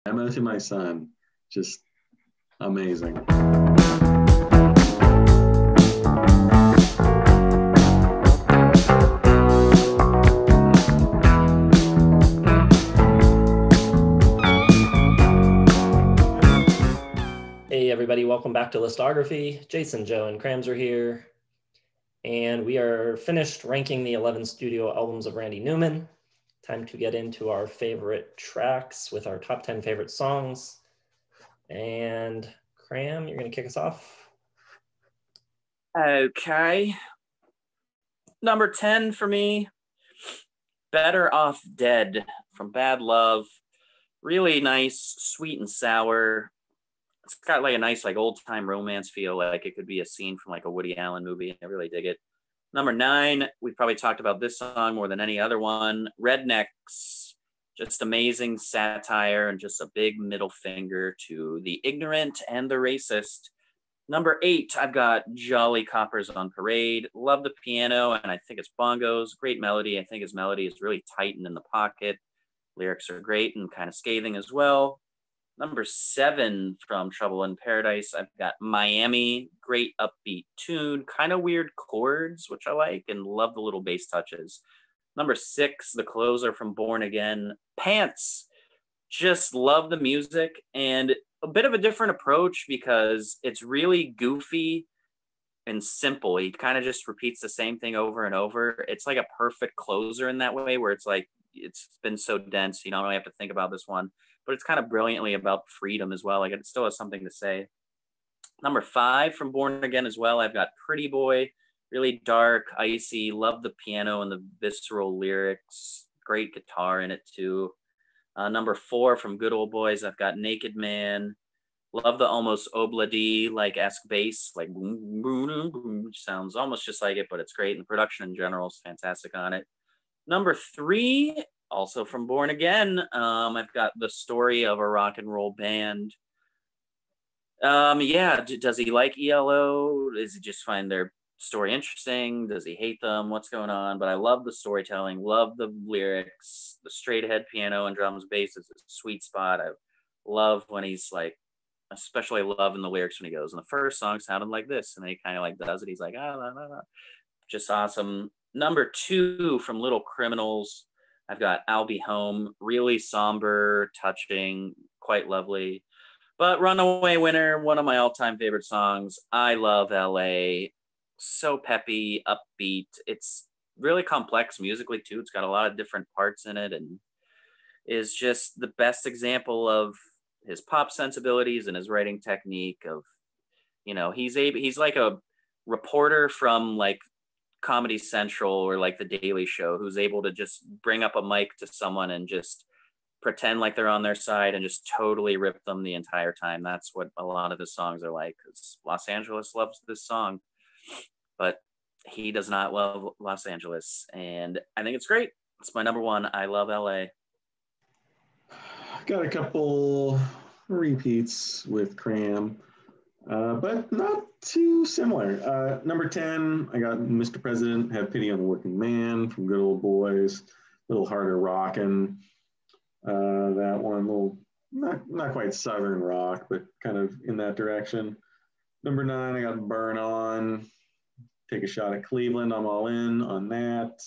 Memo to My Son, just amazing. Hey everybody, welcome back to Listography. Jason, Joe, and Krams are here. And we are finished ranking the 11 studio albums of Randy Newman. Time to get into our favorite tracks with our top 10 favorite songs. And Kram, you're going to kick us off. Okay. Number 10 for me, Better Off Dead from Bad Love. Really nice, sweet and sour. It's got like a nice like old time romance feel, like it could be a scene from like a Woody Allen movie. I really dig it. Number 9, we probably talked about this song more than any other one. Rednecks, just amazing satire and just a big middle finger to the ignorant and the racist. Number 8, I've got Jolly Coppers on Parade. Love the piano, and I think it's bongos. Great melody. I think his melody is really tight and in the pocket. Lyrics are great and kind of scathing as well. Number 7 from Trouble in Paradise, I've got Miami. Great upbeat tune, kind of weird chords, which I like, and love the little bass touches. Number 6, the closer from Born Again, Pants. Just love the music and a bit of a different approach because it's really goofy and simple. He kind of just repeats the same thing over and over. It's like a perfect closer in that way where it's like, it's been so dense, you don't really have to think about this one, but it's kind of brilliantly about freedom as well. Like it still has something to say. Number 5 from Born Again as well, I've got Pretty Boy. Really dark, icy, love the piano and the visceral lyrics. Great guitar in it too. Number 4 from Good Old Boys, I've got Naked Man. Love the almost obla-dee like esque bass, like boom, boom, boom, boom, which sounds almost just like it, but it's great. And the production in general is fantastic on it. Number 3, also from Born Again, I've got The Story of a Rock and Roll Band. Yeah, does he like ELO? Does he just find their story interesting? Does he hate them? What's going on? But I love the storytelling, love the lyrics, the straight ahead piano and drums bass is a sweet spot. I love when he's like, especially love in the lyrics when he goes, and the first song sounded like this, and then he kind of like does it. He's like, ah, la, la, la. Just awesome. Number 2 from Little Criminals, I've got I'll Be Home. Really somber, touching, quite lovely. But Runaway Winner, one of my all-time favorite songs. I love LA. So peppy, upbeat. It's really complex musically too. It's got a lot of different parts in it and is just the best example of his pop sensibilities and his writing technique of, you know, he's like a reporter from like Comedy Central or like The Daily Show who's able to just bring up a mic to someone and just pretend like they're on their side and just totally rip them the entire time. That's what a lot of his songs are like, because Los Angeles loves this song, but he does not love Los Angeles. And I think it's great. It's my number 1. I love LA. Got a couple repeats with Kram, but not too similar. Number 10, I got Mr. President, Have Pity on the Working Man from Good Old Boys. A little harder rockin'. That one, little not quite southern rock, but kind of in that direction. Number 9, I got Burn On. Take a Shot at Cleveland. I'm all in on that.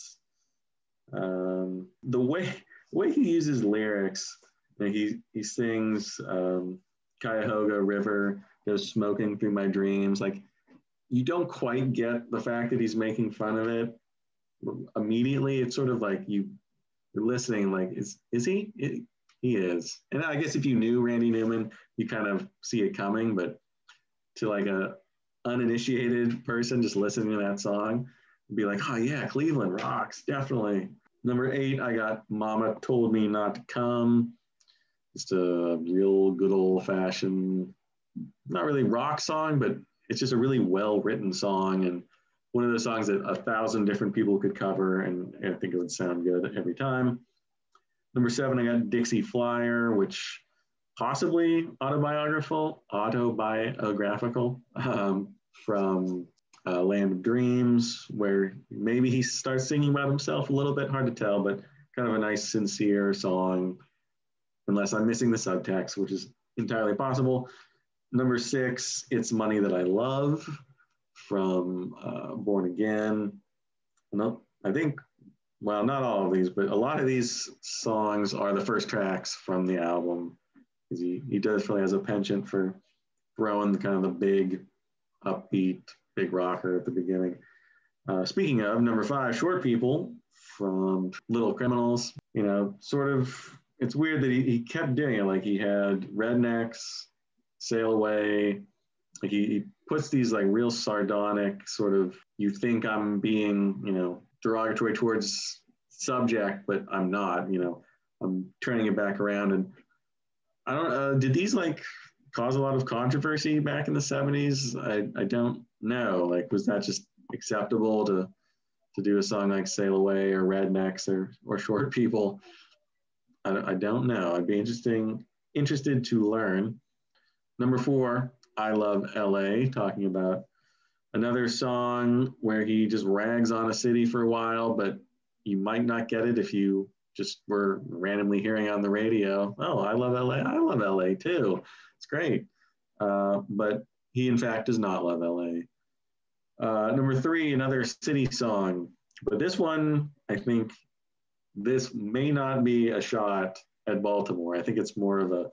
The way he uses lyrics, you know, he sings Cuyahoga River goes smoking through my dreams. Like, you don't quite get the fact that he's making fun of it immediately. It's sort of like you're listening, like, is he? He is. And I guess if you knew Randy Newman, you kind of see it coming, but to like a uninitiated person just listening to that song, be like, oh yeah, Cleveland rocks, definitely. Number 8, I got Mama Told Me Not to Come. Just a real good old fashioned, not really rock song, but it's just a really well written song, and one of those songs that 1,000 different people could cover, and I think it would sound good every time. Number 7, I got Dixie Flyer, which possibly autobiographical from Land of Dreams, where maybe he starts singing about himself a little bit, hard to tell, but kind of a nice, sincere song. unless I'm missing the subtext, which is entirely possible. Number 6, It's Money That I Love from Born Again. No, I think, well, not all of these, but a lot of these songs are the first tracks from the album. He definitely has a penchant for throwing the kind of the big, upbeat, big rocker at the beginning. Speaking of, number 5, Short People from Little Criminals. You know, sort of, it's weird that he kept doing it. Like he had Rednecks, Sail Away. Like he puts these like real sardonic sort of, you think I'm being, you know, derogatory towards subject, but I'm not, you know, I'm turning it back around. And I don't, did these like cause a lot of controversy back in the 70s? I don't know. Like, was that just acceptable to do a song like Sail Away or Rednecks or Short People? I don't know. I'd be interested to learn. Number 4, I Love LA, talking about another song where he just rags on a city for a while, but you might not get it if you just were randomly hearing on the radio, oh, I love LA. I love LA too. It's great. But he, in fact, does not love LA. Number 3, another city song. But this one, I think this may not be a shot at Baltimore. I think it's more of a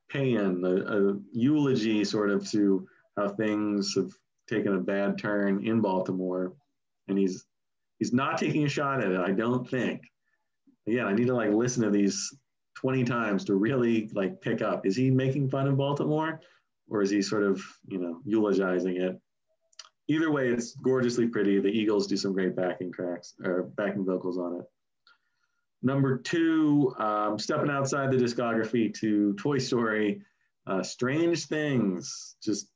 paean, a eulogy sort of to how things have taken a bad turn in Baltimore. And he's not taking a shot at it, I don't think. Again, I need to like listen to these 20 times to really like pick up. Is he making fun of Baltimore, or is he sort of, you know, eulogizing it? Either way, it's gorgeously pretty. The Eagles do some great backing tracks or backing vocals on it. Number 2, stepping outside the discography to Toy Story, Strange Things, just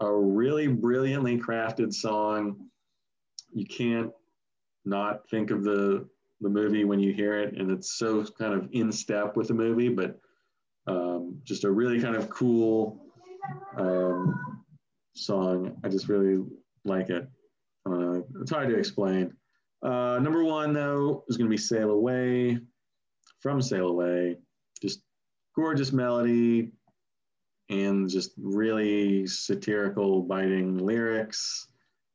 a really brilliantly crafted song. You can't not think of the movie when you hear it, and it's so kind of in step with the movie, but just a really kind of cool song. I just really like it. It's hard to explain. Number 1, though, is going to be Sail Away from Sail Away. Just gorgeous melody and just really satirical, biting lyrics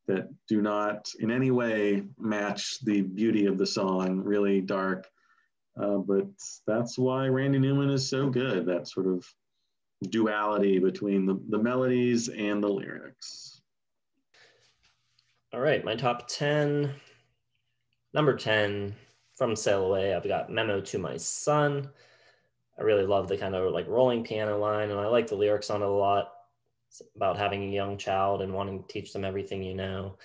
that do not in any way match the beauty of the song, really dark. But that's why Randy Newman is so good, that sort of duality between the melodies and the lyrics. All right, my top 10. Number 10, from Sail Away, I've got Memo to My Son. I really love the kind of like rolling piano line, and I like the lyrics on it a lot. It's about having a young child and wanting to teach them everything you know.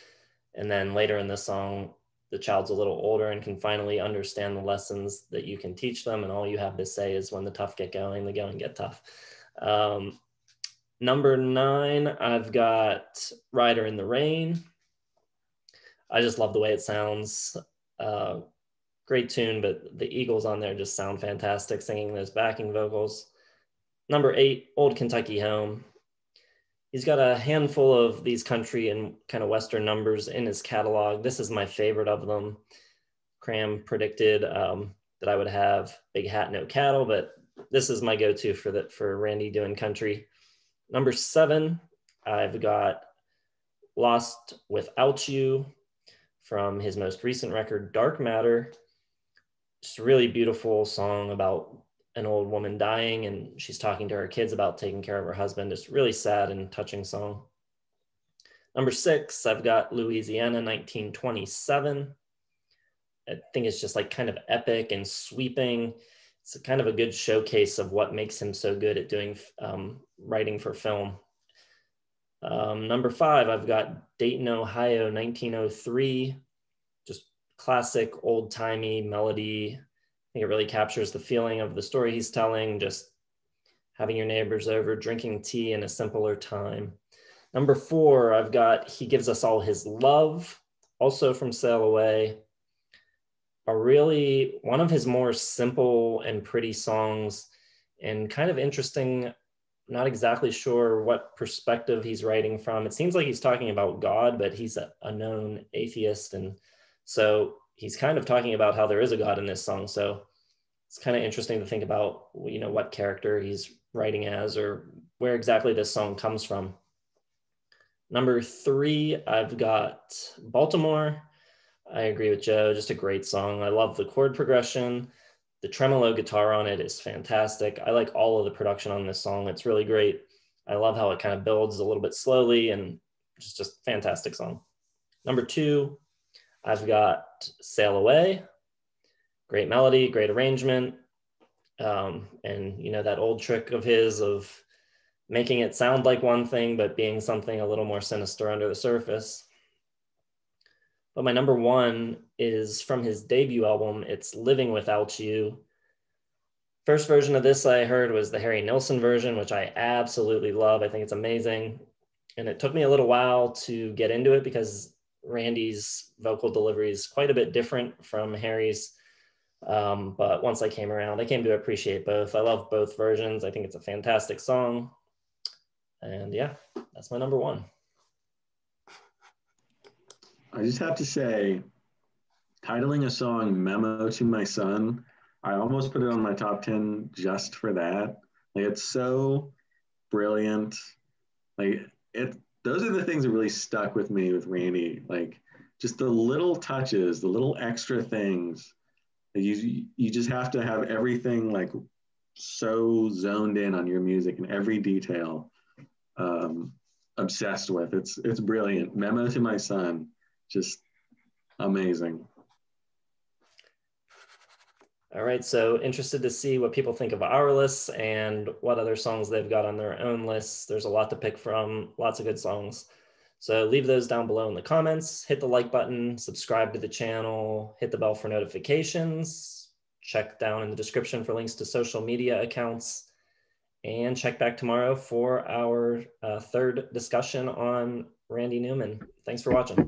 And then later in the song, the child's a little older and can finally understand the lessons that you can teach them, and all you have to say is when the tough get going, the going get tough. Number 9, I've got Rider in the Rain. I just love the way it sounds. Great tune, but the Eagles on there just sound fantastic singing those backing vocals. Number 8, Old Kentucky Home. He's got a handful of these country and kind of Western numbers in his catalog. This is my favorite of them. Cram predicted that I would have Big Hat, No Cattle, but this is my go-to for Randy doing country. Number 7, I've got Lost Without You from his most recent record, Dark Matter. Just a really beautiful song about an old woman dying, and she's talking to her kids about taking care of her husband. It's really sad and touching song. Number 6, I've got Louisiana 1927. I think it's just like kind of epic and sweeping. It's kind of a good showcase of what makes him so good at doing writing for film. Number 5, I've got Dayton, Ohio 1903. Just classic old-timey melody. I think it really captures the feeling of the story he's telling, just having your neighbors over, drinking tea in a simpler time. Number 4, I've got He Gives Us All His Love, also from Sail Away. One of his more simple and pretty songs, and kind of interesting. Not exactly sure what perspective he's writing from. It seems like he's talking about God, but he's a known atheist. And so he's kind of talking about how there is a God in this song. So it's kind of interesting to think about, what character he's writing as or where exactly this song comes from. Number 3, I've got Baltimore. I agree with Joe, just a great song. I love the chord progression. The tremolo guitar on it is fantastic. I like all of the production on this song. It's really great. I love how it kind of builds a little bit slowly and just a fantastic song. Number 2, I've got Sail Away. Great melody, great arrangement. And that old trick of his of making it sound like one thing, but being something a little more sinister under the surface. But my number 1 is from his debut album. It's Living Without You. First version of this I heard was the Harry Nilsson version, which I absolutely love. I think it's amazing. And it took me a little while to get into it because Randy's vocal delivery is quite a bit different from Harry's. But once I came around, I came to appreciate both. I love both versions. I think it's a fantastic song. And yeah, that's my number 1. I just have to say, titling a song Memo to My Son, I almost put it on my top 10 just for that. Like, it's so brilliant. Like, those are the things that really stuck with me with Randy. Like, just the little touches, the little extra things. You just have to have everything like so zoned in on your music and every detail. Obsessed with. It's brilliant. Memo to My Son, just amazing. All right, so interested to see what people think of our lists and what other songs they've got on their own lists. There's a lot to pick from, lots of good songs. So leave those down below in the comments, hit the like button, subscribe to the channel, hit the bell for notifications, check down in the description for links to social media accounts, and check back tomorrow for our third discussion on Randy Newman. Thanks for watching.